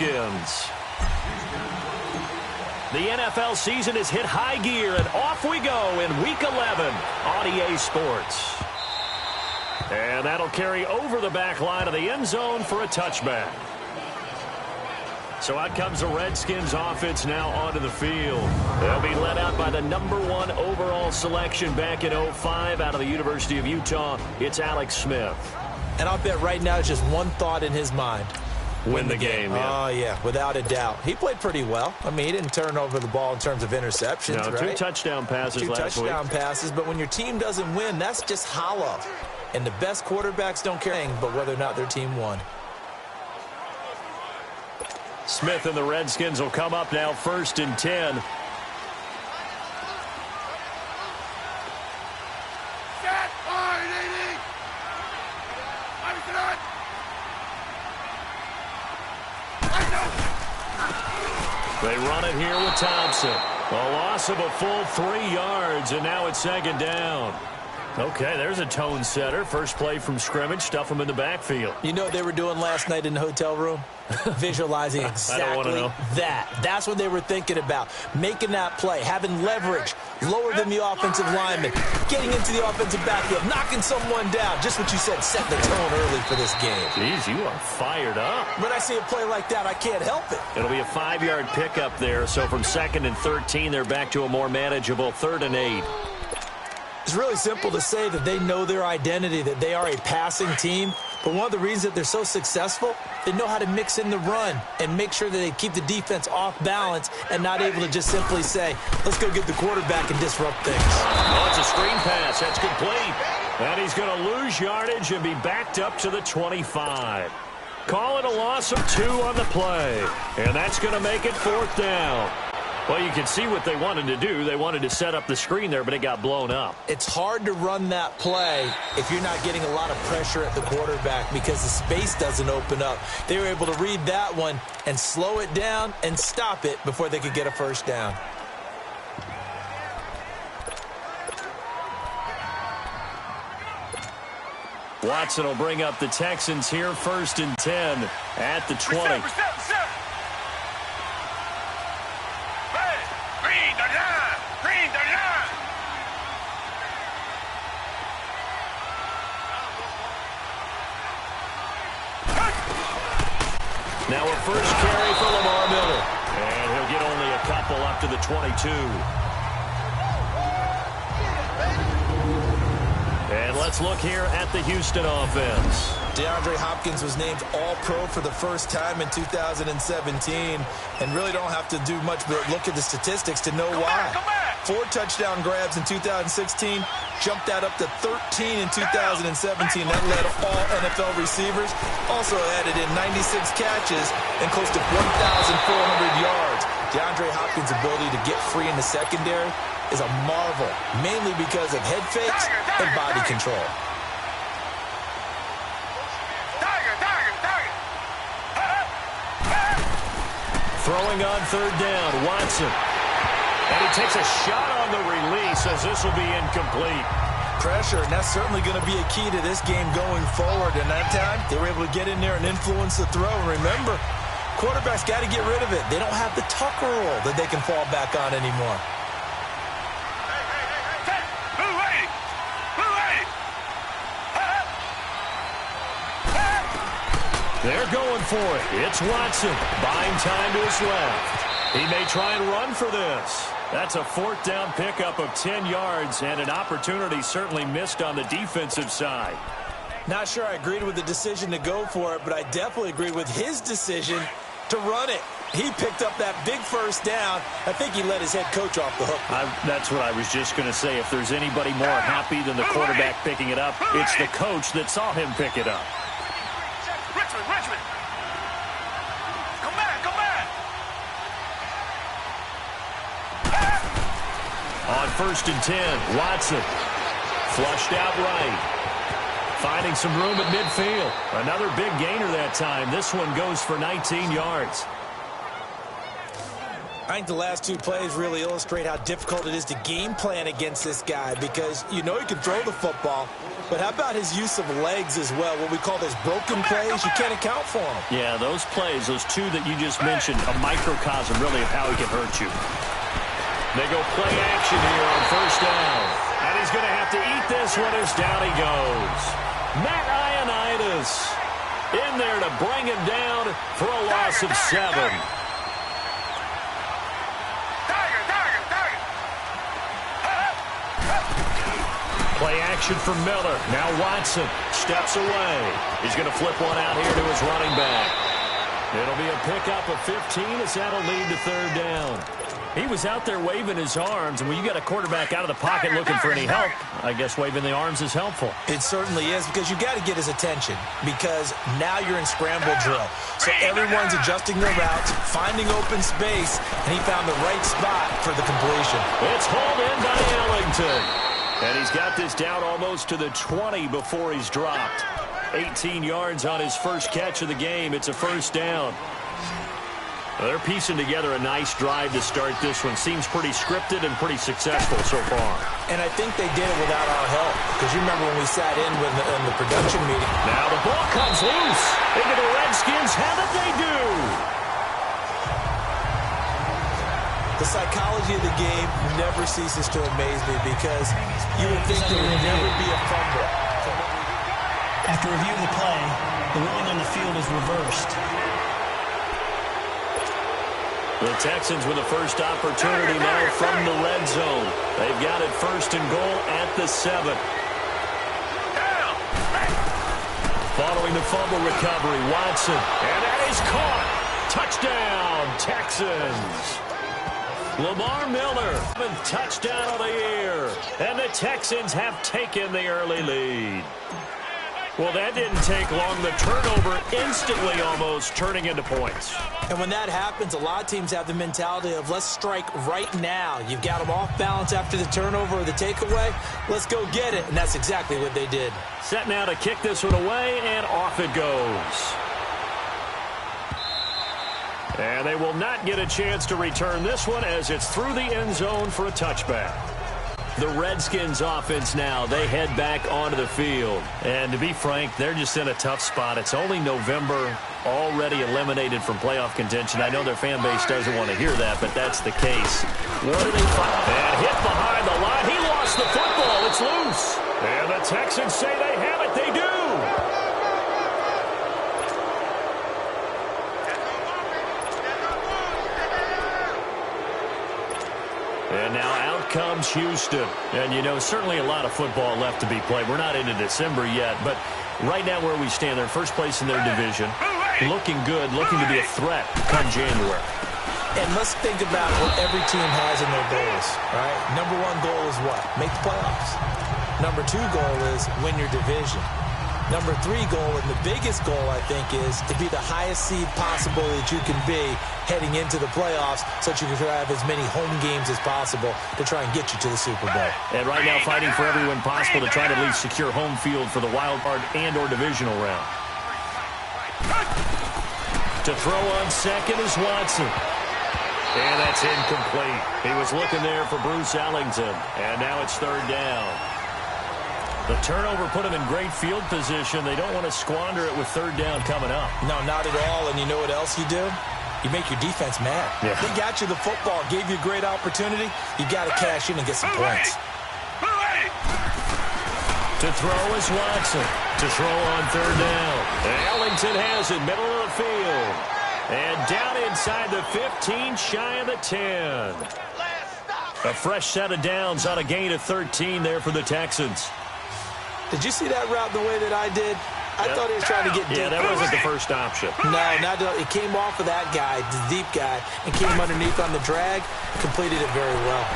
Redskins. The NFL season has hit high gear, and off we go in Week 11 on EA Sports. And that'll carry over the back line of the end zone for a touchback. So out comes the Redskins offense now onto the field. They'll be led out by the #1 overall selection back in 2005 out of the University of Utah. It's Alex Smith. And I'll bet right now it's just one thought in his mind. Win the game. Yeah. Oh, yeah, without a doubt. He played pretty well. I mean, he didn't turn over the ball in terms of interceptions, no, right? 2 touchdown passes last week. 2 touchdown passes, but when your team doesn't win, that's just hollow. And the best quarterbacks don't care but whether or not their team won. Smith and the Redskins will come up now 1st and 10. They run it here with Thompson. A loss of a full 3 yards, and now it's 2nd down. Okay, there's a tone setter. First play from scrimmage, stuff them in the backfield. You know what they were doing last night in the hotel room? Visualizing exactly that. That's what they were thinking about. Making that play, having leverage, lower than the offensive lineman, getting into the offensive backfield, knocking someone down. Just what you said, set the tone early for this game. Jeez, you are fired up. When I see a play like that, I can't help it. It'll be a 5-yard pickup there. So from 2nd and 13, they're back to a more manageable 3rd and 8. It's really simple to say that they know their identity, that they are a passing team. But one of the reasons that they're so successful, they know how to mix in the run and make sure that they keep the defense off balance and not able to just simply say, let's go get the quarterback and disrupt things. Oh, it's a screen pass. That's complete. And he's going to lose yardage and be backed up to the 25. Call it a loss of 2 on the play. And that's going to make it 4th down. Well, you can see what they wanted to do. They wanted to set up the screen there, but it got blown up. It's hard to run that play if you're not getting a lot of pressure at the quarterback because the space doesn't open up. They were able to read that one and slow it down and stop it before they could get a 1st down. Watson will bring up the Texans here 1st and 10 at the 20. Now a first carry for Lamar Miller. And he'll get only a couple up to the 22. And let's look here at the Houston offense. DeAndre Hopkins was named All-Pro for the first time in 2017. And really don't have to do much but look at the statistics to know why. 4 touchdown grabs in 2016. Jumped that up to 13 in 2017. That led all NFL receivers. Also added in 96 catches and close to 1,400 yards. DeAndre Hopkins' ability to get free in the secondary is a marvel, mainly because of head fakes and body control. Throwing on 3rd down, Watson. And he takes a shot on the release as this will be incomplete. Pressure, and that's certainly going to be a key to this game going forward. And that time, they were able to get in there and influence the throw. Remember, quarterbacks got to get rid of it. They don't have the Tucker roll that they can fall back on anymore. They're going for it. It's Watson. Buying time to his left. He may try and run for this. That's a 4th down pickup of 10 yards and an opportunity certainly missed on the defensive side. Not sure I agreed with the decision to go for it, but I definitely agree with his decision to run it. He picked up that big 1st down. I think he let his head coach off the hook. That's what I was just going to say. If there's anybody more happy than the quarterback picking it up, it's the coach that saw him pick it up. Richmond. Come back. On 1st and 10, Watson. Flushed out right. Finding some room at midfield. Another big gainer that time. This one goes for 19 yards. I think the last two plays really illustrate how difficult it is to game plan against this guy because you know he can throw the football, but how about his use of legs as well? What we call those broken plays, you can't account for them. Yeah, those plays, those two that you just mentioned, a microcosm really of how he can hurt you. They go play action here on first down. And he's going to have to eat this one as down he goes. Matt Ioannidis in there to bring him down for a loss of 7. Play action for Miller. Now Watson steps away. He's going to flip one out here to his running back. It'll be a pickup of 15 as that'll lead to third down. He was out there waving his arms, and when you got a quarterback out of the pocket looking for any help, I guess waving the arms is helpful. It certainly is because you got to get his attention because now you're in scramble drill. So everyone's adjusting their routes, finding open space, and he found the right spot for the completion. It's hauled in by Ellington. And he's got this down almost to the 20 before he's dropped. 18 yards on his first catch of the game. It's a first down. They're piecing together a nice drive to start this one. Seems pretty scripted and pretty successful so far. And I think they did it without our help. Because you remember when we sat in the production meeting. Now the ball comes loose. Into the Redskins. How did they do? The psychology of the game never ceases to amaze me because you would think there would never be a fumble. After review of the play, the ruling on the field is reversed. The Texans with the first opportunity now from the red zone. They've got it first and goal at the 7. Following the fumble recovery, Watson. And that is caught. Touchdown, Texans. Lamar Miller, touchdown of the year. And the Texans have taken the early lead. Well, that didn't take long. The turnover instantly almost turning into points. And when that happens, a lot of teams have the mentality of let's strike right now. You've got them off balance after the turnover or the takeaway. Let's go get it. And that's exactly what they did. Set now to kick this one away, and off it goes. And they will not get a chance to return this one as it's through the end zone for a touchback. The Redskins offense now, they head back onto the field. And to be frank, they're just in a tough spot. It's only November, already eliminated from playoff contention. I know their fan base doesn't want to hear that, but that's the case. What do they find? And hit behind the line. He lost the football. It's loose. And the Texans say they have it. They do. And now out comes Houston. And, you know, certainly a lot of football left to be played. We're not into December yet, but right now where we stand, they're first place in their division. Looking good, looking to be a threat come January. And let's think about what every team has in their goals, right? Number one goal is what? Make the playoffs. Number two goal is win your division. Number three goal, and the biggest goal, I think, is to be the highest seed possible that you can be heading into the playoffs so that you can have as many home games as possible to try and get you to the Super Bowl. And right now fighting for every win possible to try to at least secure home field for the wild card and or divisional round. To throw on second is Watson. And that's incomplete. He was looking there for Bruce Ellington. And now it's third down. The turnover put them in great field position. They don't want to squander it with third down coming up. No, not at all. And you know what else you do? You make your defense mad. Yeah. They got you the football, gave you a great opportunity. You got to cash in and get some points. To throw is Watson. To throw on third down. Ellington has it, middle of the field. And down inside the 15, shy of the 10. A fresh set of downs on a gain of 13 there for the Texans. Did you see that route the way that I did? I thought he was trying to get deep. Yeah, that wasn't the first option. No, not it came off of that guy, the deep guy, and came underneath on the drag. Completed it very well.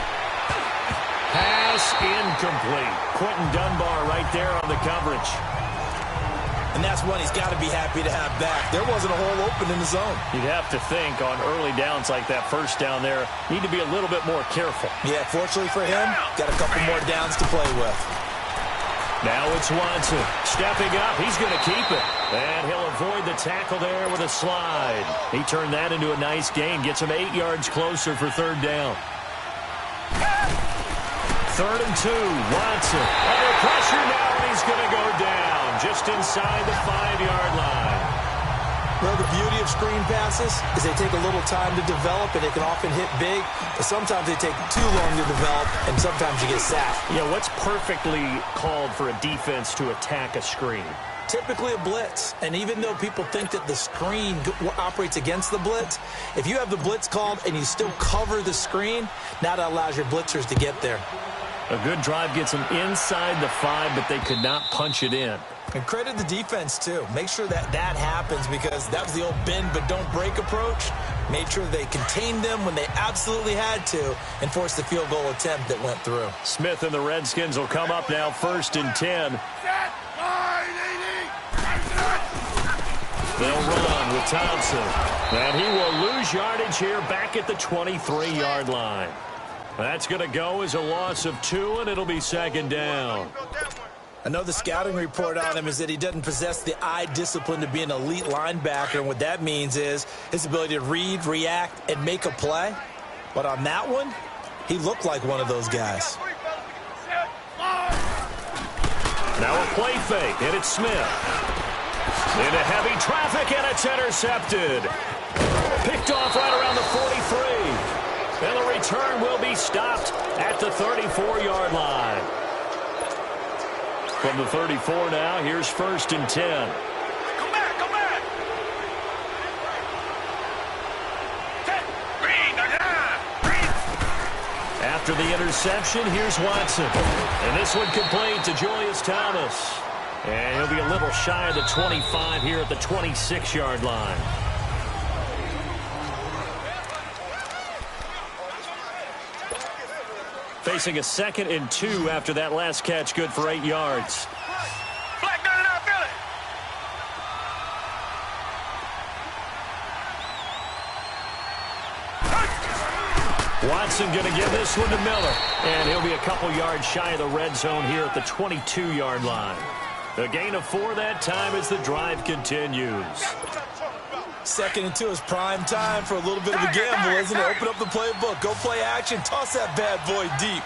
Pass incomplete. Quentin Dunbar right there on the coverage. And that's one he's got to be happy to have back. There wasn't a hole open in the zone. You'd have to think on early downs like that first down there, need to be a little bit more careful. Yeah, fortunately for him, got a couple more downs to play with. Now it's Watson. Stepping up. He's going to keep it. And he'll avoid the tackle there with a slide. He turned that into a nice gain. Gets him 8 yards closer for third down. 3rd and 2. Watson under pressure now, and he's going to go down just inside the 5-yard line. Well, the beauty of screen passes is they take a little time to develop, and they can often hit big, but sometimes they take too long to develop, and sometimes you get sacked. Yeah, what's perfectly called for a defense to attack a screen? Typically a blitz, and even though people think that the screen operates against the blitz, if you have the blitz called and you still cover the screen, now that allows your blitzers to get there. A good drive gets them inside the 5, but they could not punch it in. And credit the defense, too. Make sure that that happens, because that was the old bend but don't break approach. Made sure they contained them when they absolutely had to and forced the field goal attempt that went through. Smith and the Redskins will come up now 1st and 10. They'll run with Thompson. And he will lose yardage here back at the 23-yard line. That's going to go as a loss of 2, and it'll be 2nd down. I know the scouting report on him is that he doesn't possess the eye discipline to be an elite linebacker, and what that means is his ability to read, react, and make a play. But on that one, he looked like one of those guys. Now a play fake, and it's Smith. Into heavy traffic, and it's intercepted. Picked off right around the 43. And the return will be stopped at the 34-yard line. From the 34 now, here's 1st and 10. Come back, come back. After the interception, here's Watson. And this one complete to Julius Thomas. And he'll be a little shy of the 25 here at the 26-yard line. Facing a 2nd and 2 after that last catch, good for 8 yards. Black gun it out, Billy. Watson going to give this one to Miller. And he'll be a couple yards shy of the red zone here at the 22-yard line. A gain of 4 that time as the drive continues. 2nd and 2 is prime time for a little bit of a gamble, isn't it? Open up the playbook, go play action, toss that bad boy deep.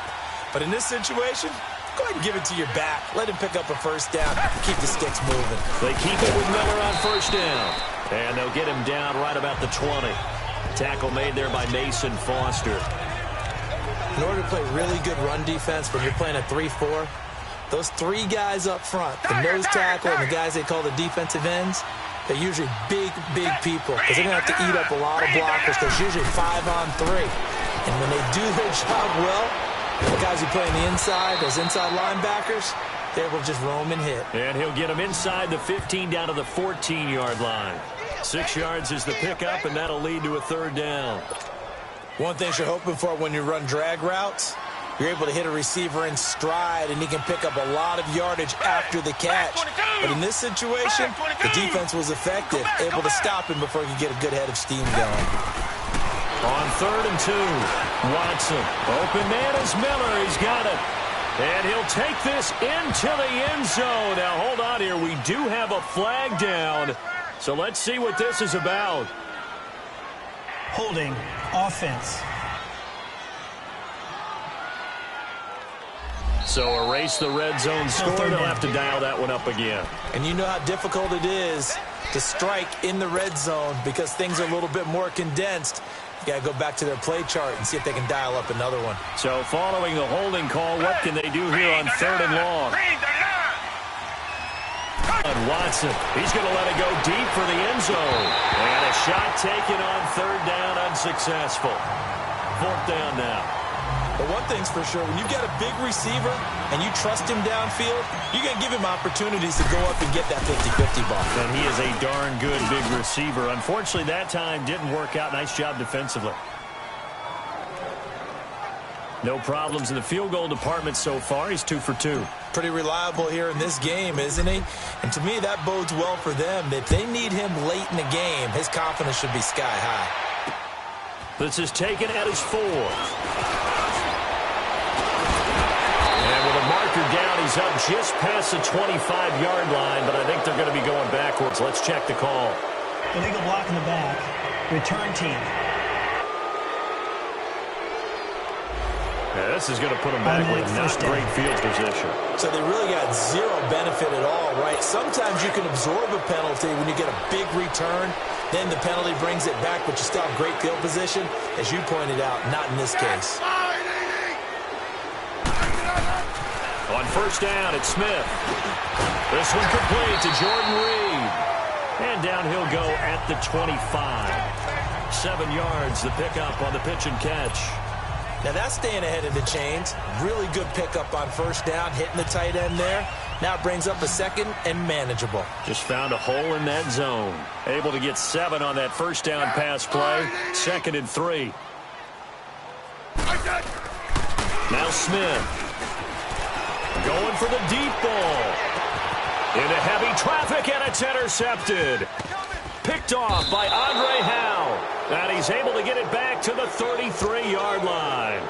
But in this situation, go ahead and give it to your back. Let him pick up a 1st down, keep the sticks moving. They keep it with Miller on 1st down. And they'll get him down right about the 20. Tackle made there by Mason Foster. In order to play really good run defense when you're playing a 3-4, those 3 guys up front, the nose tackle and the guys they call the defensive ends, they're usually big, big people, because they're going to have to eat up a lot of blockers, because usually 5-on-3. And when they do their job well, the guys who play on the inside, those inside linebackers, they're able to just roam and hit. And he'll get them inside the 15 down to the 14-yard line. 6 yards is the pickup, and that'll lead to a 3rd down. One thing you're hoping for when you run drag routes, you're able to hit a receiver in stride, and he can pick up a lot of yardage after the catch. But in this situation, the defense was effective, able to stop him before he could get a good head of steam going. On 3rd and 2, Watson. Open man is Miller. He's got it. And he'll take this into the end zone. Now, hold on here. We do have a flag down. So let's see what this is about. Holding offense. So erase the red zone score. They'll have to dial that one up again. And you know how difficult it is to strike in the red zone because things are a little bit more condensed. You got to go back to their play chart and see if they can dial up another one. So following the holding call, what can they do here on 3rd and long? And Watson, he's going to let it go deep for the end zone. And a shot taken on 3rd down, unsuccessful. 4th down now. But one thing's for sure, when you've got a big receiver and you trust him downfield, you're going to give him opportunities to go up and get that 50-50 ball. And he is a darn good big receiver. Unfortunately, that time didn't work out. Nice job defensively. No problems in the field goal department so far. He's 2 for 2. Pretty reliable here in this game, isn't he? And to me, that bodes well for them. If they need him late in the game, his confidence should be sky high. This is taken at his 4. after down. He's up just past the 25-yard line, but I think they're going to be going backwards. Let's check the call. Illegal block in the back. Return team. Yeah, this is going to put them back with not great field position. So they really got zero benefit at all, right? Sometimes you can absorb a penalty when you get a big return. Then the penalty brings it back, but you still have great field position. As you pointed out, not in this case. On first down, it's Smith. This one complete to Jordan Reed. And down he'll go at the 25. 7 yards, the pickup on the pitch and catch. Now that's staying ahead of the chains. Really good pickup on first down, hitting the tight end there. Now it brings up a second and manageable. Just found a hole in that zone. Able to get 7 on that first down pass play. 2nd and 3. Now Smith. Going for the deep ball. Into heavy traffic, and it's intercepted. Picked off by Andre Howe. And he's able to get it back to the 33-yard line.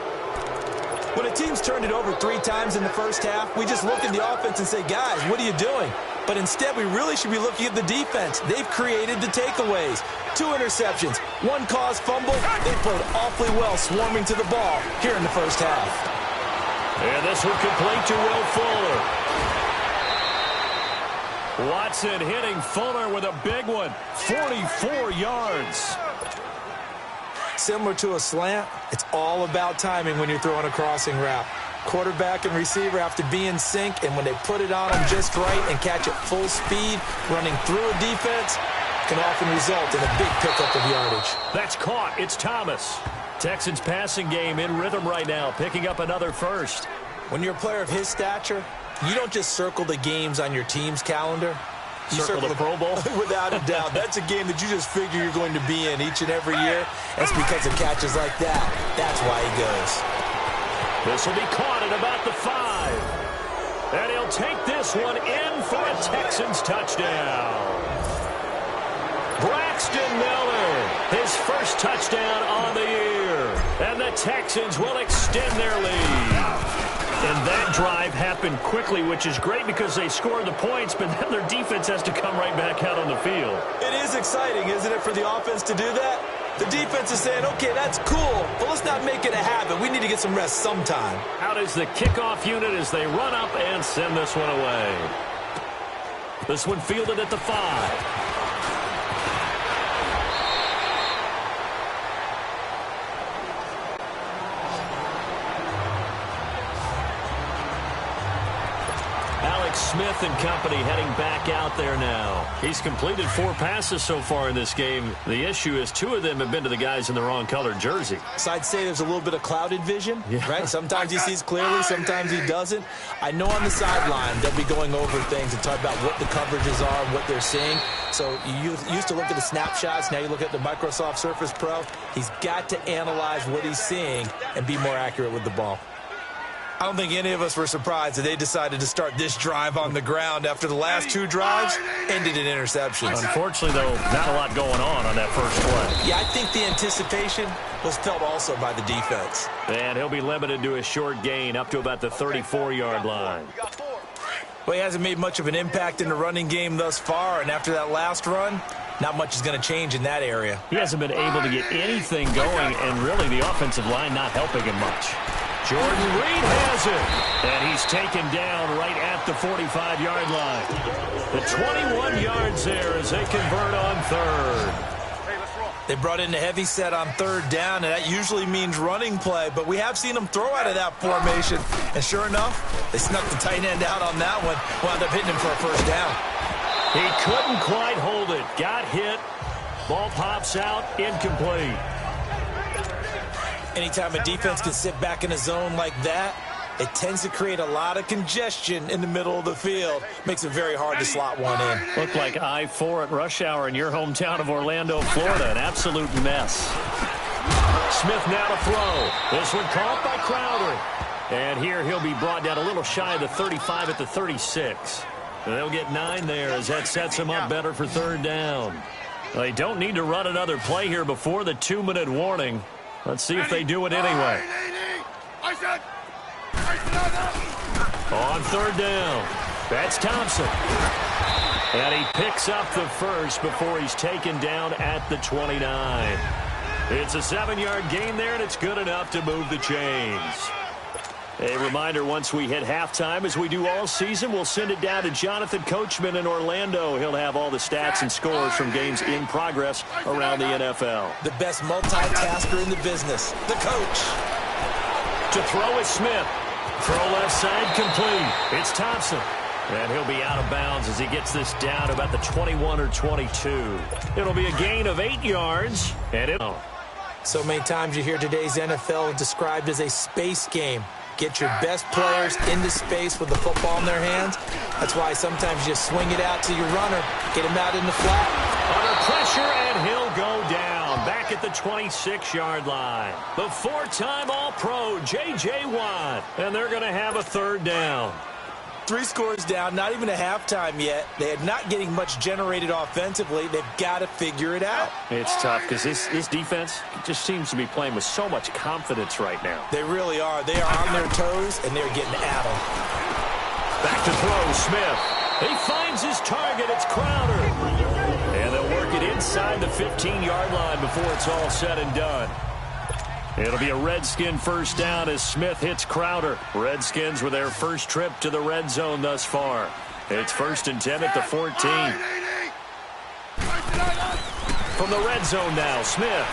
When a team's turned it over 3 times in the first half, we just look at the offense and say, guys, what are you doing? But instead, we really should be looking at the defense. They've created the takeaways. 2 interceptions, 1 caused fumble. They played awfully well swarming to the ball here in the first half. And this one complete to Will Fuller. Watson hitting Fuller with a big one. 44 yards. Similar to a slant, it's all about timing when you're throwing a crossing route. Quarterback and receiver have to be in sync, and when they put it on them just right and catch it full speed, running through a defense can often result in a big pickup of yardage. That's caught. It's Thomas. Texans passing game in rhythm right now, picking up another first. When you're a player of his stature, you don't just circle the games on your team's calendar. You circle the Pro Bowl? Without a doubt. That's a game that you just figure you're going to be in each and every year. That's because of catches like that. That's why he goes. This will be caught at about the 5. And he'll take this one in for a Texans touchdown. Braxton Miller, his first touchdown on the year. And the Texans will extend their lead. And that drive happened quickly, which is great because they scored the points, but then their defense has to come right back out on the field. It is exciting, isn't it, for the offense to do that? The defense is saying, okay, that's cool, but let's not make it a habit. We need to get some rest sometime. Out is the kickoff unit as they run up and send this one away. This one fielded at the 5. Smith and company heading back out there now. He's completed 4 passes so far in this game. The issue is 2 of them have been to the guys in the wrong colored jersey. So I'd say there's a little bit of clouded vision, right? Sometimes he sees clearly, sometimes he doesn't. I know on the sideline they'll be going over things and talk about what the coverages are and what they're seeing. So you used to look at the snapshots. Now you look at the Microsoft Surface Pro. He's got to analyze what he's seeing and be more accurate with the ball. I don't think any of us were surprised that they decided to start this drive on the ground after the last 2 drives ended in interceptions. Unfortunately, though, not a lot going on that first play. Yeah, I think the anticipation was felt also by the defense. And he'll be limited to a short gain up to about the 34-yard line. Well, he hasn't made much of an impact in the running game thus far, and after that last run, not much is going to change in that area. He hasn't been able to get anything going, and really the offensive line not helping him much. Jordan Reed has it, and he's taken down right at the 45-yard line. The 21 yards there as they convert on 3rd. They brought in a heavy set on 3rd down, and that usually means running play, but we have seen them throw out of that formation. And sure enough, they snuck the tight end out on that one, wound up hitting him for a first down. He couldn't quite hold it. Got hit. Ball pops out, incomplete. Anytime a defense can sit back in a zone like that, it tends to create a lot of congestion in the middle of the field. Makes it very hard to slot one in. Looked like I-4 at rush hour in your hometown of Orlando, Florida. An absolute mess. Smith now to throw. This one caught by Crowder. And here he'll be brought down a little shy of the 35 at the 36. And they'll get 9 there as that sets him up better for 3rd down. They don't need to run another play here before the 2-minute warning. Let's see if they do it anyway. On third down, that's Thompson. And he picks up the first before he's taken down at the 29. It's a 7-yard gain there, and it's good enough to move the chains. A reminder, once we hit halftime, as we do all season, we'll send it down to Jonathan Coachman in Orlando. He'll have all the stats and scores from games in progress around the NFL. The best multitasker in the business, the coach. To throw is Smith. Throw left side complete. It's Thompson. And he'll be out of bounds as he gets this down about the 21 or 22. It'll be a gain of 8 yards. And So many times you hear today's NFL described as a space game. Get your best players into space with the football in their hands. That's why sometimes you just swing it out to your runner, get him out in the flat. Under pressure, and he'll go down. Back at the 26-yard line. The 4-time All-Pro, J.J. Watt. And they're going to have a third down. 3 scores down, not even a halftime yet. They are not getting much generated offensively. They've got to figure it out. It's tough because this defense just seems to be playing with so much confidence right now. They really are. They are on their toes, and they're getting at them. Back to throw, Smith. He finds his target. It's Crowder. And they'll work it inside the 15-yard line before it's all said and done. It'll be a Redskin first down as Smith hits Crowder. Redskins with their first trip to the red zone thus far. It's 1st and 10 at the 14. From the red zone now, Smith.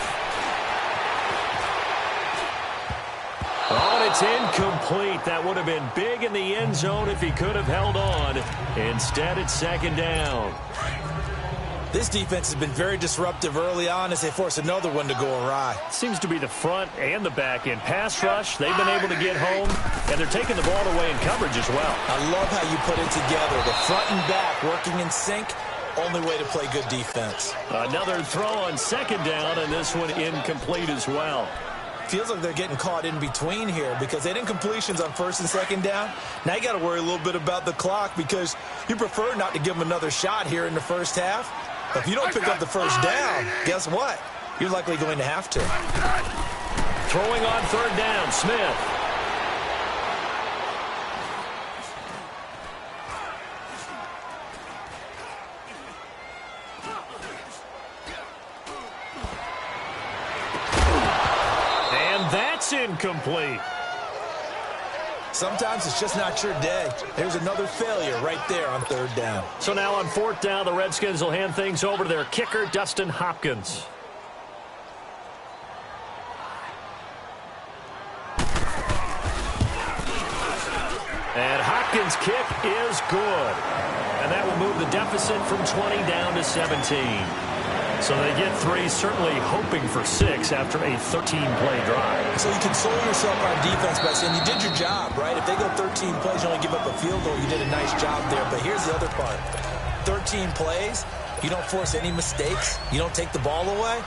Oh, and it's incomplete. That would have been big in the end zone if he could have held on. Instead, it's 2nd down. This defense has been very disruptive early on as they force another one to go awry. Seems to be the front and the back end. Pass rush, they've been able to get home, and they're taking the ball away in coverage as well. I love how you put it together. The front and back working in sync, only way to play good defense. Another throw on 2nd down, and this one incomplete as well. Feels like they're getting caught in between here because they had incompletions on 1st and 2nd down. Now you got to worry a little bit about the clock because you prefer not to give them another shot here in the first half. If you don't pick up the first down, guess what? You're likely going to have to. Throwing on 3rd down, Smith. And that's incomplete. Sometimes it's just not your day. There's another failure right there on 3rd down. So now on 4th down, the Redskins will hand things over to their kicker, Dustin Hopkins. And Hopkins' kick is good. And that will move the deficit from 20 down to 17. So they get 3, certainly hoping for 6 after a 13-play drive. So you console yourself on defense by saying you did your job, right? If they go 13 plays, you only give up a field goal, you did a nice job there. But here's the other part. 13 plays, you don't force any mistakes, you don't take the ball away.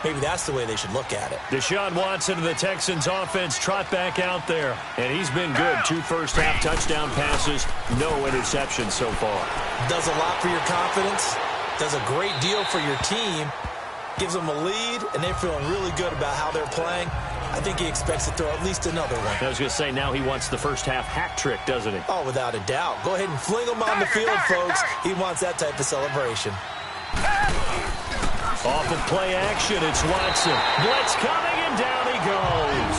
Maybe that's the way they should look at it. Deshaun Watson of the Texans offense trot back out there. And he's been good. 2 first-half touchdown passes, no interceptions so far. Does a lot for your confidence. Does a great deal for your team, gives them a lead, and they're feeling really good about how they're playing. I think he expects to throw at least another one. I was going to say, now he wants the first-half hat trick, doesn't he? Oh, without a doubt. Go ahead and fling him on the field, folks. He wants that type of celebration. Off of play action, it's Watson. Blitz coming, and down he goes.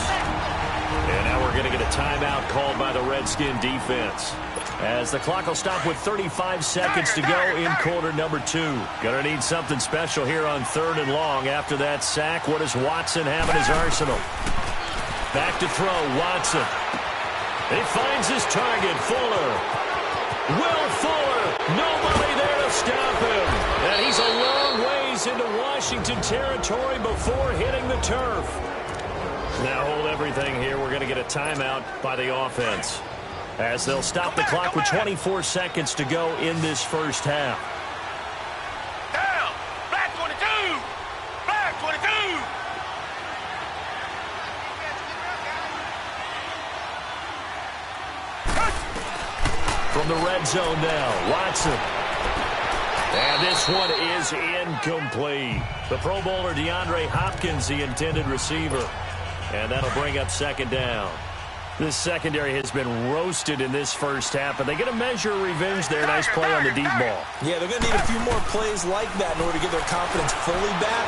And now we're going to get a timeout called by the Redskin defense, as the clock will stop with 35 seconds to go in quarter number 2. Gonna need something special here on 3rd and long. After that sack, what does Watson have in his arsenal? Back to throw, Watson. He finds his target, Fuller. Will Fuller, nobody there to stop him. And he's a long ways into Washington territory before hitting the turf. Now hold everything here. We're gonna get a timeout by the offense, as they'll stop the clock with 24 seconds to go in this first half. Down! Black 22! Black 22! From the red zone now, Watson. And this one is incomplete. The Pro Bowler DeAndre Hopkins, the intended receiver. And that'll bring up 2nd down. This secondary has been roasted in this first half, but they get a measure of revenge there. Nice play on the deep ball. Yeah, they're going to need a few more plays like that in order to get their confidence fully back.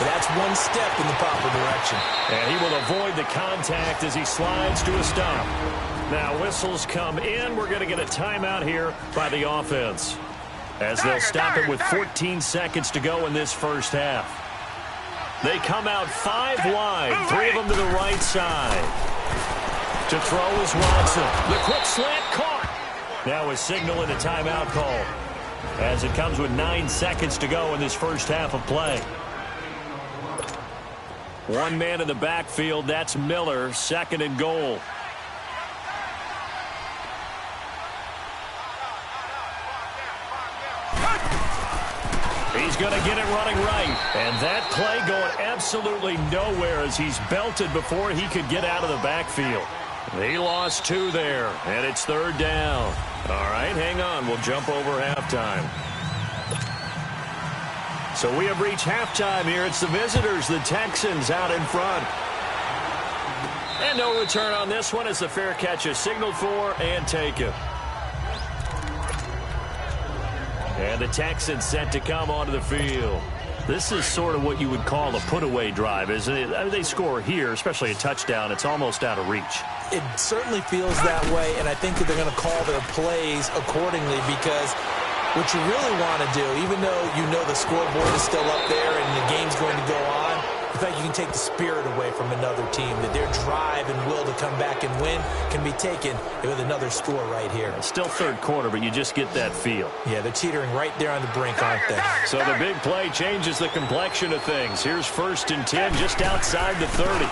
But that's one step in the proper direction. And he will avoid the contact as he slides to a stop. Now whistles come in. We're going to get a timeout here by the offense, as they'll stop it with 14 seconds to go in this first half. They come out 5 wide, 3 of them to the right side. To throw is Watson. The quick slant caught. Now a signal and a timeout call, as it comes with 9 seconds to go in this first half of play. One man in the backfield. That's Miller. 2nd and goal. He's going to get it running right. And that play going absolutely nowhere as he's belted before he could get out of the backfield. He lost 2 there, and it's 3rd down. All right, hang on. We'll jump over halftime. So we have reached halftime here. It's the visitors, the Texans, out in front. And no return on this one as the fair catch is signaled for and taken. And the Texans set to come onto the field. This is sort of what you would call a put-away drive, isn't it? I mean, they score here, especially a touchdown. It's almost out of reach. It certainly feels that way, and I think that they're going to call their plays accordingly, because what you really want to do, even though you know the scoreboard is still up there and the game's going to go on, the fact you can take the spirit away from another team, that their drive and will to come back and win can be taken with another score right here. It's still 3rd quarter, but you just get that feel. Yeah, they're teetering right there on the brink, aren't they? So the big play changes the complexion of things. Here's 1st and 10 just outside the 30.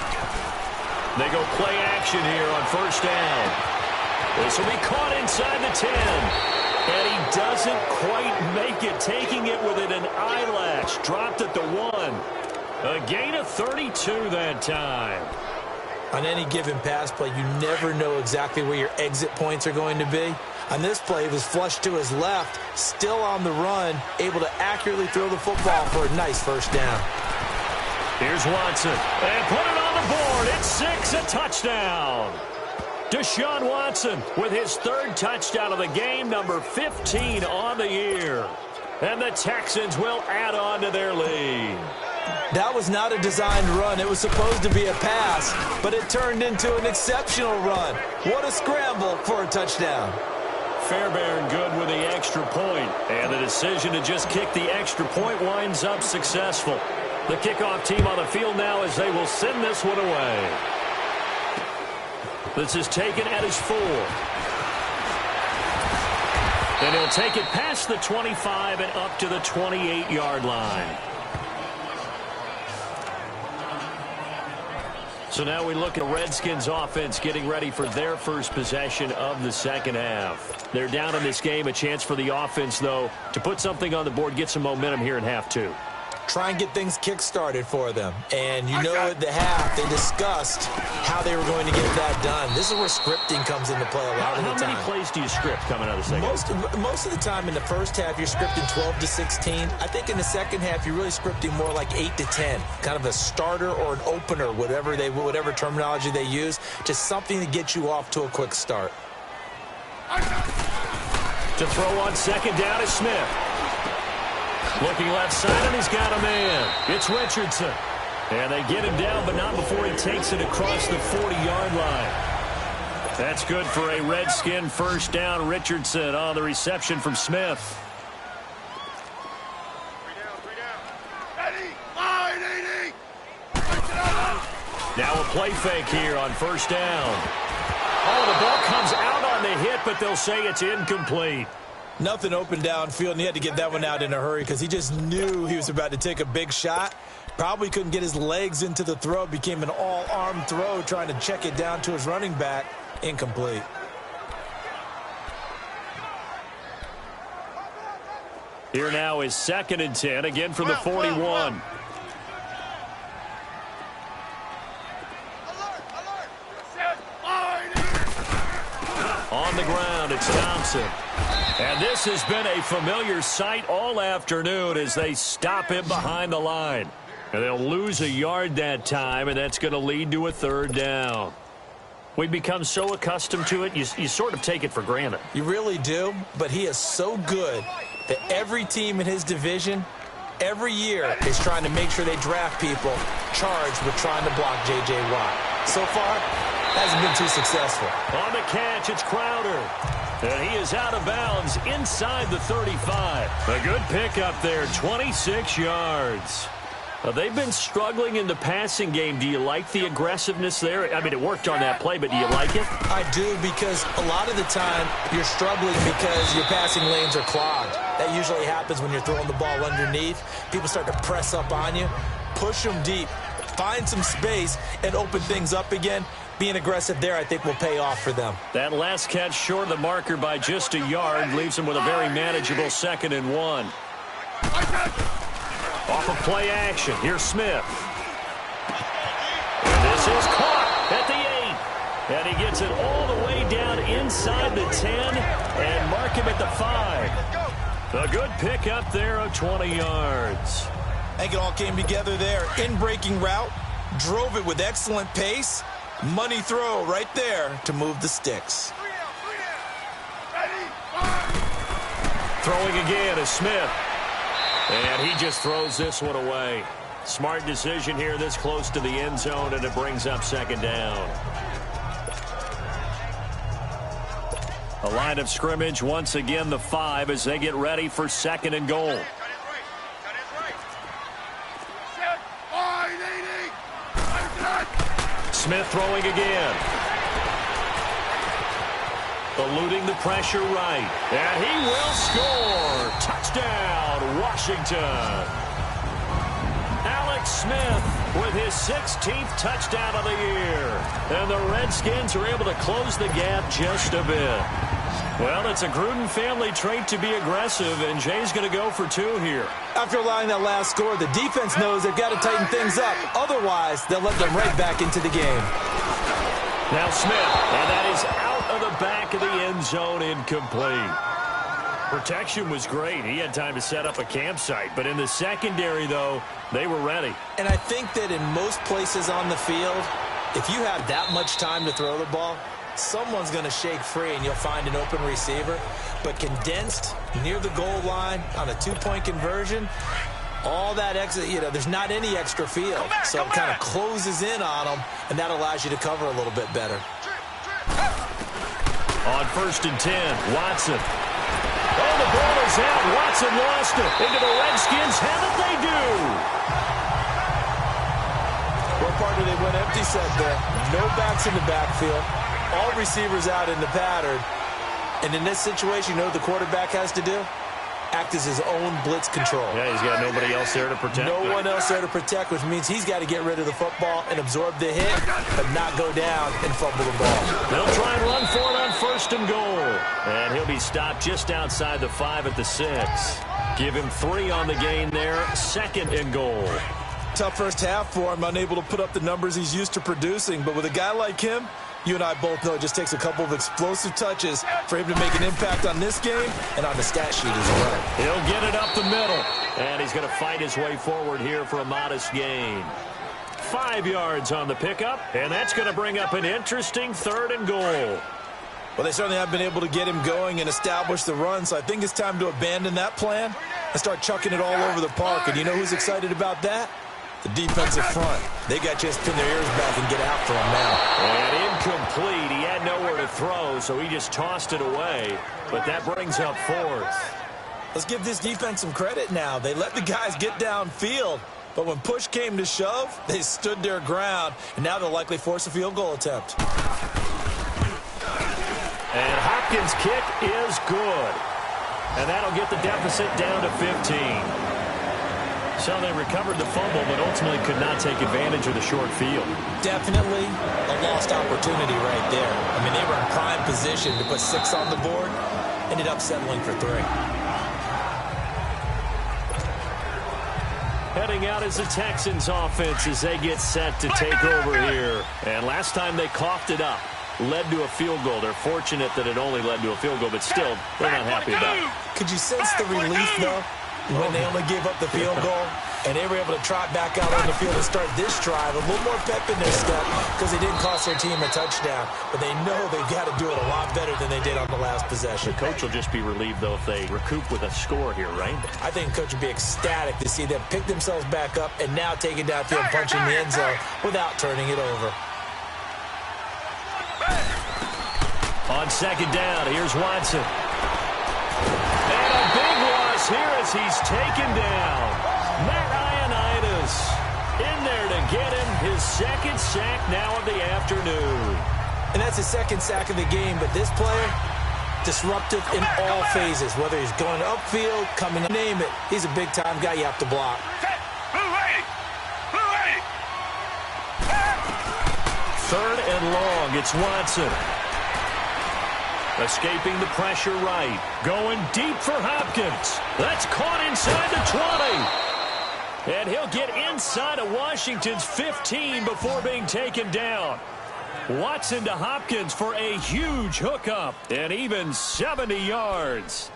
They go play action here on 1st down. This will be caught inside the 10. And he doesn't quite make it, taking it within an eyelash. Dropped at the 1. A gain of 32 that time. On any given pass play, you never know exactly where your exit points are going to be. On this play, it was flushed to his left, still on the run, able to accurately throw the football for a nice 1st down. Here's Watson. And put it on the board. It's 6, a touchdown. Deshaun Watson with his 3rd touchdown of the game, number 15 on the year. And the Texans will add on to their lead. That was not a designed run. It was supposed to be a pass, but it turned into an exceptional run. What a scramble for a touchdown. Fairbairn good with the extra point, and the decision to just kick the extra point winds up successful. The kickoff team on the field now as they will send this one away. This is taken at his 4. And he'll take it past the 25 and up to the 28-yard line. So now we look at the Redskins offense getting ready for their first possession of the 2nd half. They're down in this game. A chance for the offense, though, to put something on the board, get some momentum here in half 2. Try and get things kick-started for them. And you know at the half, they discussed how they were going to get that done. This is where scripting comes into play a lot of the time. How many plays do you script coming out of the 2nd half? Most of the time in the first half, you're scripting 12 to 16. I think in the 2nd half, you're really scripting more like 8 to 10. Kind of a starter or an opener, whatever terminology they use. Just something to get you off to a quick start. To throw on 2nd down is Smith. Looking left side, and he's got a man. It's Richardson. And they get him down, but not before he takes it across the 40-yard line. That's good for a Redskin 1st down. Richardson on the reception from Smith. 3 down. Ready? Line, 80. Now a play fake here on 1st down. Oh, the ball comes out on the hit, but they'll say it's incomplete. Nothing open downfield, and he had to get that one out in a hurry because he just knew he was about to take a big shot. Probably couldn't get his legs into the throw. Became an all-arm throw, trying to check it down to his running back. Incomplete. Here now is 2nd and 10, again from the 41. On the ground, it's Thompson. And this has been a familiar sight all afternoon as they stop him behind the line. And they'll lose a yard that time, and that's going to lead to a 3rd down. We've become so accustomed to it, you sort of take it for granted. You really do, but he is so good that every team in his division, every year, is trying to make sure they draft people charged with trying to block J.J. Watt. So far, hasn't been too successful. On the catch, it's Crowder. And he is out of bounds inside the 35. A good pickup there, 26 yards. They've been struggling in the passing game. Do you like the aggressiveness there? I mean, it worked on that play, but do you like it? I do, because a lot of the time you're struggling because your passing lanes are clogged. That usually happens when you're throwing the ball underneath. People start to press up on you, push them deep, find some space, and open things up again. Being aggressive there, I think, will pay off for them. That last catch short of the marker by just a yard leaves them with a very manageable 2nd and 1. Off of play action, here's Smith. And this is caught at the 8. And he gets it all the way down inside the 10 and mark him at the 5. A good pickup there of 20 yards. I think it all came together there. In-breaking route, drove it with excellent pace. Money throw right there to move the sticks. Throwing again is Smith. And he just throws this one away. Smart decision here this close to the end zone, and it brings up 2nd down. A line of scrimmage, once again the 5 as they get ready for 2nd and goal. Smith throwing again. Eluding the pressure right. And he will score. Touchdown, Washington. Alex Smith with his 16th touchdown of the year. And the Redskins are able to close the gap just a bit. Well, it's a Gruden family trait to be aggressive, and Jay's going to go for 2 here. After allowing that last score, the defense knows they've got to tighten things up. Otherwise, they'll let them right back into the game. Now Smith, and that is out of the back of the end zone, incomplete. Protection was great. He had time to set up a campsite, but in the secondary, though, they were ready. And I think that in most places on the field, if you have that much time to throw the ball, someone's going to shake free and you'll find an open receiver. But condensed near the goal line on a 2-point conversion, all that extra, there's not any extra field. So it kind of closes in on them, and that allows you to cover a little bit better. On 1st and 10, Watson. Oh, the ball is out. Watson lost it. Into the Redskins. Haven't they do? What part do they went empty set there? No backs in the backfield. All receivers out in the pattern. And in this situation, you know what the quarterback has to do? Act as his own blitz control. Yeah, he's got nobody else there to protect. No one else there to protect, which means he's got to get rid of the football and absorb the hit, but not go down and fumble the ball. They'll try and run for it on 1st and goal. And he'll be stopped just outside the 5 at the 6. Give him 3 on the gain there. 2nd and goal. Tough first half for him, unable to put up the numbers he's used to producing. But with a guy like him, you and I both know it just takes a couple of explosive touches for him to make an impact on this game and on the stat sheet as well. He'll get it up the middle. And he's going to fight his way forward here for a modest gain. 5 yards on the pickup, and that's going to bring up an interesting 3rd and goal. Well, they certainly have been able to get him going and establish the run, so I think it's time to abandon that plan and start chucking it all over the park. And you know who's excited about that? The defensive front. They got a chance to pin their ears back and get after him now. And incomplete. He had nowhere to throw, so he just tossed it away. But that brings up 4th. Let's give this defense some credit now. They let the guys get downfield, but when push came to shove, they stood their ground, and now they'll likely force a field goal attempt. And Hopkins' kick is good. And that'll get the deficit down to 15. So they recovered the fumble, but ultimately could not take advantage of the short field. Definitely a lost opportunity right there. I mean, they were in prime position to put 6 on the board, ended up settling for 3. Heading out is the Texans offense as they get set to take over here. And last time they coughed it up, led to a field goal. They're fortunate that it only led to a field goal, but still, they're not happy about it. Could you sense the relief, though, when they only gave up the field goal? And they were able to trot back out on the field and start this drive. A little more pep in their step because they didn't cost their team a touchdown. But they know they've got to do it a lot better than they did on the last possession. The coach will just be relieved, though, if they recoup with a score here, right? I think the coach would be ecstatic to see them pick themselves back up and now take it downfield, punching the end zone without turning it over. On second down, here's Watson. And a big loss here as he's taken down. Matt Ioannidis in there to get him his second sack now of the afternoon. And that's his second sack of the game, but this player, disruptive in all phases, whether he's going upfield, coming, name it. He's a big-time guy you have to block. Third and long, it's Watson. Escaping the pressure right. Going deep for Hopkins. That's caught inside the 20. And he'll get inside of Washington's 15 before being taken down. Watson to Hopkins for a huge hookup. And even 70 yards.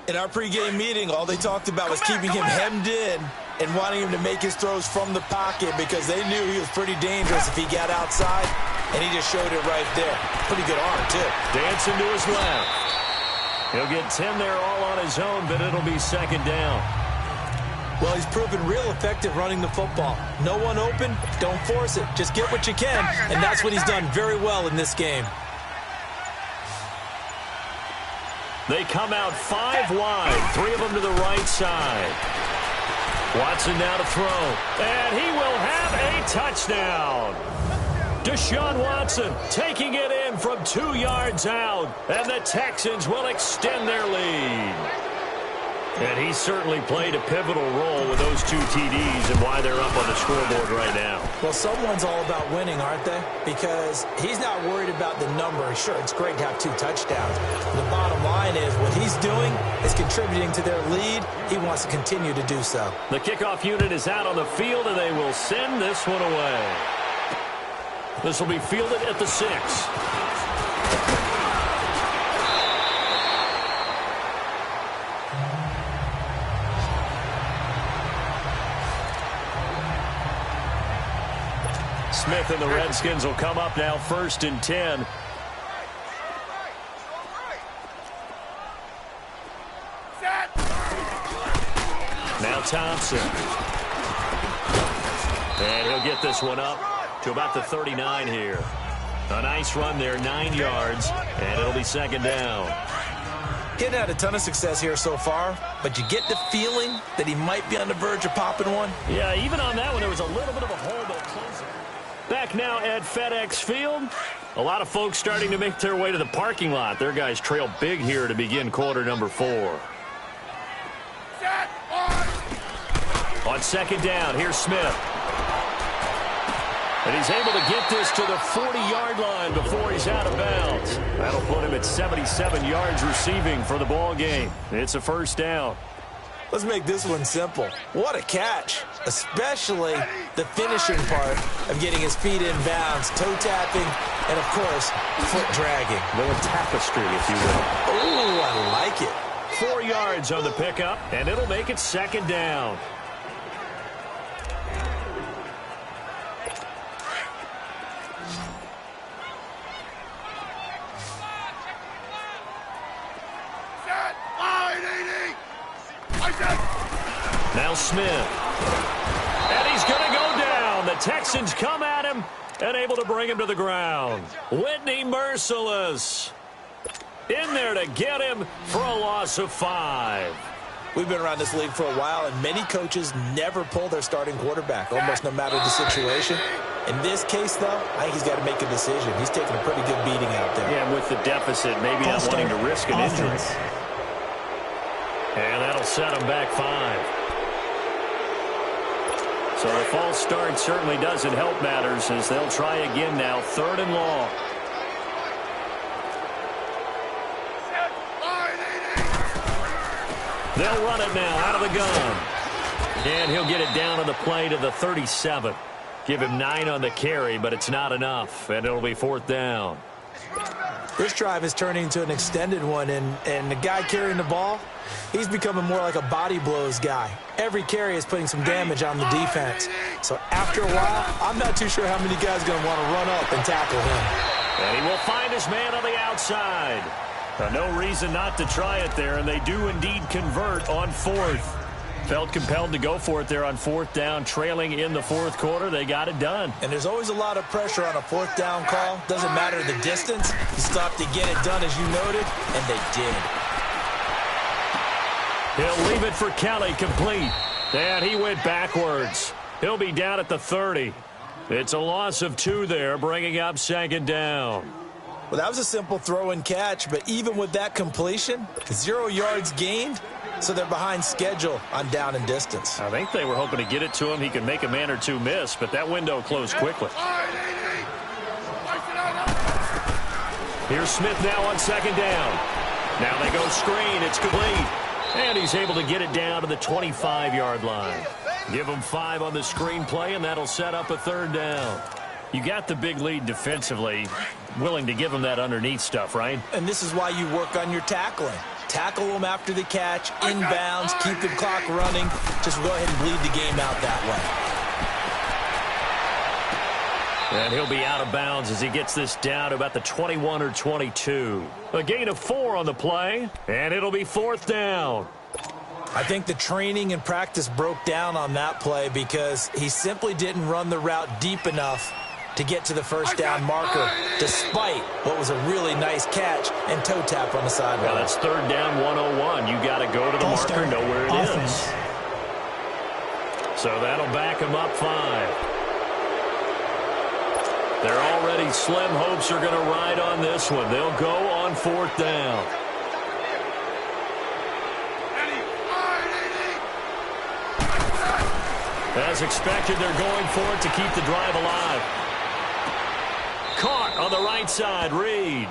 In our pregame meeting, all they talked about was keeping him hemmed in and wanting him to make his throws from the pocket because they knew he was pretty dangerous if he got outside, and he just showed it right there. Pretty good arm, too. Dancing to his left. He'll get 10 there all on his own, but it'll be second down. Well, he's proven real effective running the football. No one open, don't force it. Just get what you can, and that's what he's done very well in this game. They come out 5 wide, 3 of them to the right side. Watson now to throw, and he will have a touchdown. Deshaun Watson taking it in from 2 yards out, and the Texans will extend their lead. And he certainly played a pivotal role with those 2 TDs and why they're up on the scoreboard right now. Well, someone's all about winning, aren't they? Because he's not worried about the number. Sure, it's great to have 2 touchdowns. The bottom line is what he's doing is contributing to their lead. He wants to continue to do so. The kickoff unit is out on the field, and they will send this one away. This will be fielded at the 6. Smith and the Redskins will come up now 1st and 10. Now Thompson. And he'll get this one up to about the 39 here. A nice run there, 9 yards, and it'll be second down. Getting had a ton of success here so far, but you get the feeling that he might be on the verge of popping one. Yeah, even on that one, there was a little bit of a hole, but closer. Back now at FedEx Field. A lot of folks starting to make their way to the parking lot. Their guys trail big here to begin quarter number 4. On second down, here's Smith. And he's able to get this to the 40-yard line before he's out of bounds. That'll put him at 77 yards receiving for the ball game. It's a first down. Let's make this one simple. What a catch, especially the finishing part of getting his feet in bounds, toe tapping, and, of course, foot dragging. A little tapestry, if you will. Oh, I like it. 4 yards on the pickup, and it'll make it second down. Now Smith. And he's going to go down. The Texans come at him and able to bring him to the ground. Whitney Merciless in there to get him for a loss of 5. We've been around this league for a while, and many coaches never pull their starting quarterback, almost no matter the situation. In this case, though, I think he's got to make a decision. He's taking a pretty good beating out there. Yeah, and with the deficit, maybe not wanting to risk an injury. And that'll set him back 5. So the false start certainly doesn't help matters as they'll try again now, 3rd and long. They'll run it now out of the gun. And he'll get it down on the play to the 37. Give him 9 on the carry, but it's not enough, and it'll be 4th down. This drive is turning into an extended one, and the guy carrying the ball, he's becoming more like a body blows guy. Every carry is putting some damage on the defense. So after a while, I'm not too sure how many guys are going to want to run up and tackle him. And he will find his man on the outside. No reason not to try it there, and they do indeed convert on fourth. Felt compelled to go for it there on fourth down, trailing in the fourth quarter. They got it done. And there's always a lot of pressure on a fourth down call. Doesn't matter the distance. You stop to get it done, as you noted, and they did. He'll leave it for Kelly, complete. And he went backwards. He'll be down at the 30. It's a loss of 2 there, bringing up second down. Well, that was a simple throw and catch, but even with that completion, 0 yards gained, so they're behind schedule on down and distance. I think they were hoping to get it to him. He could make a man or two miss, but that window closed quickly. Here's Smith now on second down. Now they go screen. It's complete. And he's able to get it down to the 25-yard line. Give him 5 on the screen play, and that'll set up a third down. You got the big lead defensively. Willing to give him that underneath stuff, right? And this is why you work on your tackling. Tackle them after the catch, inbounds, keep the clock running. Just go ahead and bleed the game out that way. And he'll be out of bounds as he gets this down to about the 21 or 22. A gain of 4 on the play, and it'll be fourth down. I think the training and practice broke down on that play because he simply didn't run the route deep enough to get to the first down marker, despite what was a really nice catch and toe tap on the sideline. Well, that's third down 101. You got to go to the marker, know where it is. So that'll back him up 5. They're already slim hopes are going to ride on this one. They'll go on fourth down. As expected, they're going for it to keep the drive alive. Caught on the right side, Reed.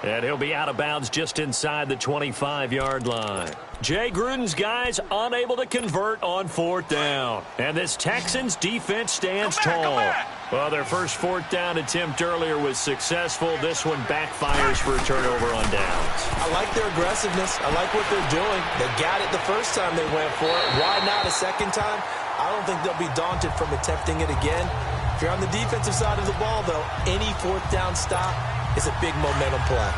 And he'll be out of bounds just inside the 25-yard line. Jay Gruden's guys unable to convert on fourth down. And this Texans defense stands tall. Well, their first fourth down attempt earlier was successful. This one backfires for a turnover on downs. I like their aggressiveness. I like what they're doing. They got it the first time they went for it. Why not a second time? I don't think they'll be daunted from attempting it again. If you're on the defensive side of the ball, though, any fourth down stop is a big momentum play.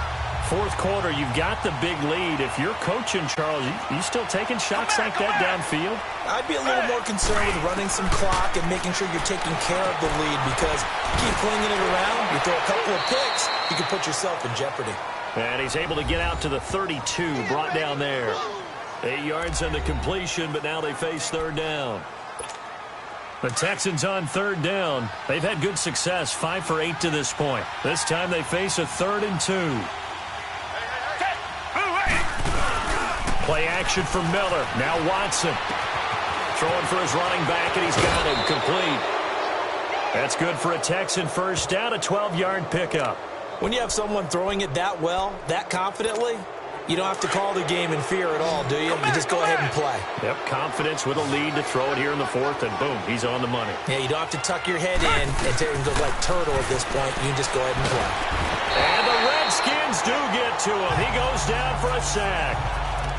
Fourth quarter, you've got the big lead. If you're coaching, Charles, you still taking shots like that downfield? I'd be a little more concerned with running some clock and making sure you're taking care of the lead because you keep flinging it around, you throw a couple of picks, you can put yourself in jeopardy. And he's able to get out to the 32, brought down there. 8 yards on the completion, but now they face third down. The Texans on third down. They've had good success, 5 for 8 to this point. This time they face a 3rd and 2. Play action from Miller. Now Watson. Throwing for his running back, and he's got him complete. That's good for a Texan first down, a 12-yard pickup. When you have someone throwing it that well, that confidently, you don't have to call the game in fear at all, do you? You just go ahead and play. Yep, confidence with a lead to throw it here in the fourth, and boom, he's on the money. Yeah, you don't have to tuck your head in and look like turtle at this point. You can just go ahead and play. And the Redskins do get to him. He goes down for a sack.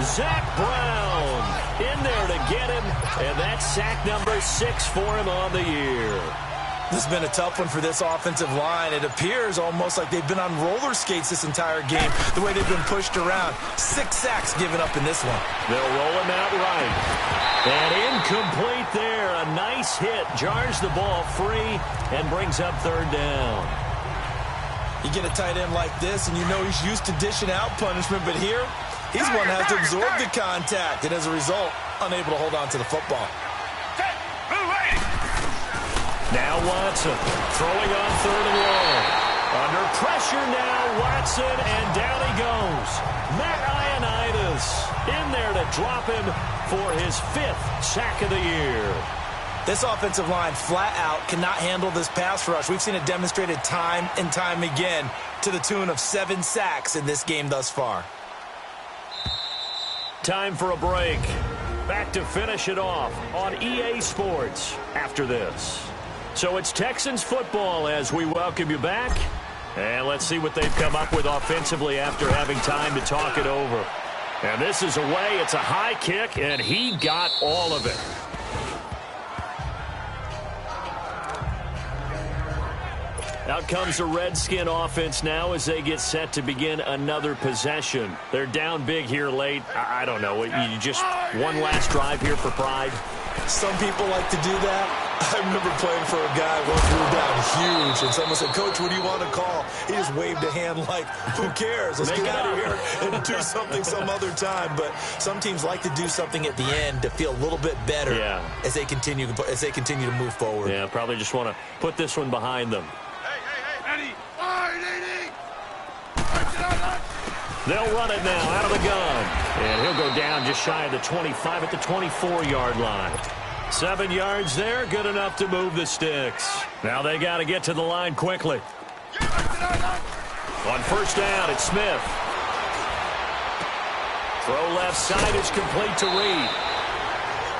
Zach Brown in there to get him, and that's sack number 6 for him on the year. This has been a tough one for this offensive line. It appears almost like they've been on roller skates this entire game, the way they've been pushed around. 6 sacks given up in this one. They'll roll him out right. And incomplete there. A nice hit. Jars the ball free and brings up third down. You get a tight end like this, and you know he's used to dishing out punishment, but here, he's one that has to absorb the contact, and as a result, unable to hold on to the football. Now Watson throwing on 3rd and long. Under pressure now, Watson, and down he goes. Matt Ioannidis in there to drop him for his 5th sack of the year. This offensive line flat out cannot handle this pass rush. We've seen it demonstrated time and time again to the tune of 7 sacks in this game thus far. Time for a break. Back to finish it off on EA Sports after this. So it's Texans football as we welcome you back. And let's see what they've come up with offensively after having time to talk it over. And this is away. It's a high kick, and he got all of it. Out comes the Redskin offense now as they get set to begin another possession. They're down big here late. I don't know. You just one last drive here for pride? Some people like to do that. I remember playing for a guy once we were down huge, and someone said, "Coach, what do you want to call?" He just waved a hand like, "Who cares? Let's get out of here and do something some other time." But some teams like to do something at the end to feel a little bit better as they continue to move forward. Yeah, probably just want to put this one behind them. They'll run it now out of the gun. And he'll go down just shy of the 25 at the 24-yard line. 7 yards there, good enough to move the sticks. Now they got to get to the line quickly. On first down, it's Smith. Throw left side is complete to Reed.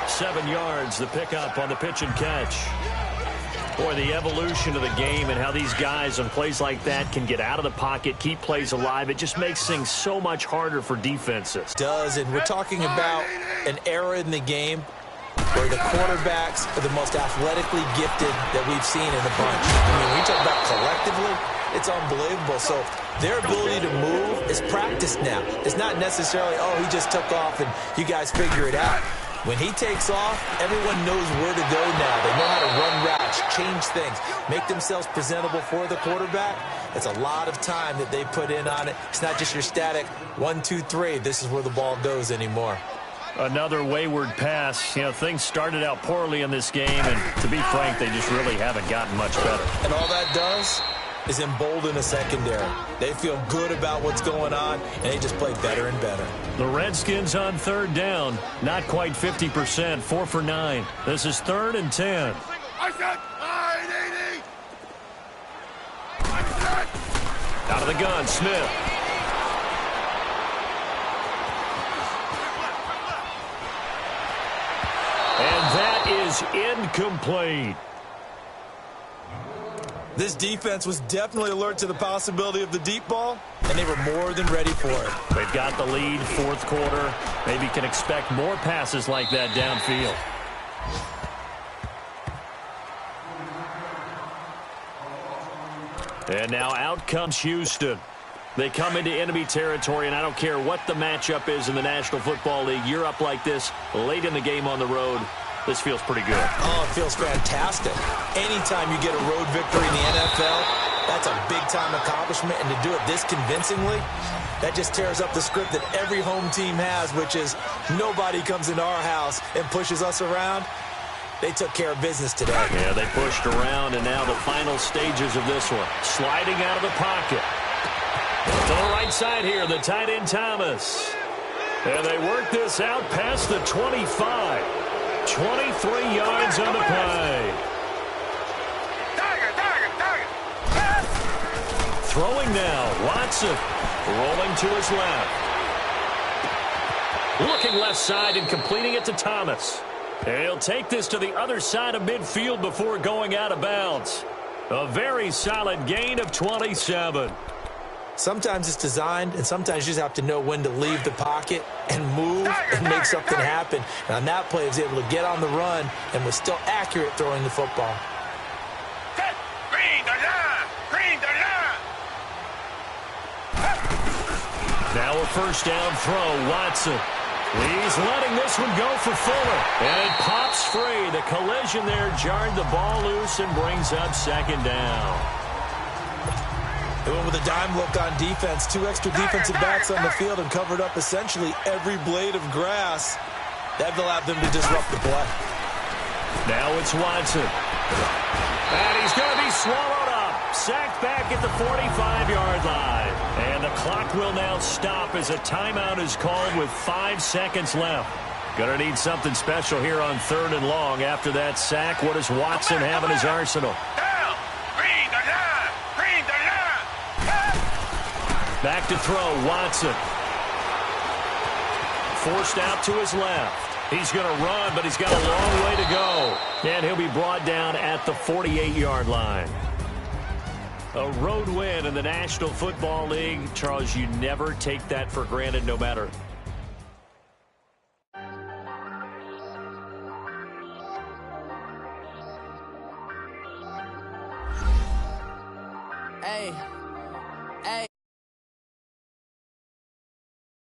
7 yards, the pickup on the pitch and catch. Boy, the evolution of the game and how these guys on plays like that can get out of the pocket, keep plays alive, it just makes things so much harder for defenses. It does, and we're talking about an era in the game where the quarterbacks are the most athletically gifted that we've seen in a bunch. I mean, when you talk about collectively, it's unbelievable. So their ability to move is practiced now. It's not necessarily, oh, he just took off and you guys figure it out. When he takes off, everyone knows where to go now. They know how to run routes, change things, make themselves presentable for the quarterback. It's a lot of time that they put in on it. It's not just your static 1, 2, 3. This is where the ball goes anymore. Another wayward pass. You know, things started out poorly in this game, and to be frank, they just really haven't gotten much better. And all that does is embolden a secondary. They feel good about what's going on, and they just play better and better. The Redskins on third down, not quite 50%, 4 for 9. This is 3rd and 10. Out of the gun, Smith. And that is incomplete. This defense was definitely alert to the possibility of the deep ball, and they were more than ready for it. They've got the lead, 4th quarter. Maybe can expect more passes like that downfield. And now out comes Houston. They come into enemy territory, and I don't care what the matchup is in the National Football League. You're up like this late in the game on the road. This feels pretty good. Oh, it feels fantastic. Anytime you get a road victory in the NFL, that's a big-time accomplishment. And to do it this convincingly, that just tears up the script that every home team has, which is nobody comes into our house and pushes us around. They took care of business today. Yeah, they pushed around, and now the final stages of this one. Sliding out of the pocket. To the right side here, the tight end Thomas. And they work this out past the 25. 23 yards on the play. Throwing now, Watson. Rolling to his left. Looking left side and completing it to Thomas. And he'll take this to the other side of midfield before going out of bounds. A very solid gain of 27. Sometimes it's designed, and sometimes you just have to know when to leave the pocket and move and make something happen. And on that play, he was able to get on the run and was still accurate throwing the football. Now a first down throw, Watson. He's letting this one go for Fuller. And it pops free. The collision there jarred the ball loose and brings up 2nd down. They went with a dime look on defense. 2 extra defensive backs on the field and covered up essentially every blade of grass. That allowed them to disrupt the play. Now it's Watson. And he's going to be swallowed up. Sacked back at the 45-yard line. And the clock will now stop as a timeout is called with 5 seconds left. Going to need something special here on 3rd and long. After that sack, what does Watson have in his arsenal? Back to throw, Watson. Forced out to his left. He's going to run, but he's got a long way to go. And he'll be brought down at the 48-yard line. A road win in the National Football League. Charles, you never take that for granted no matter. Hey.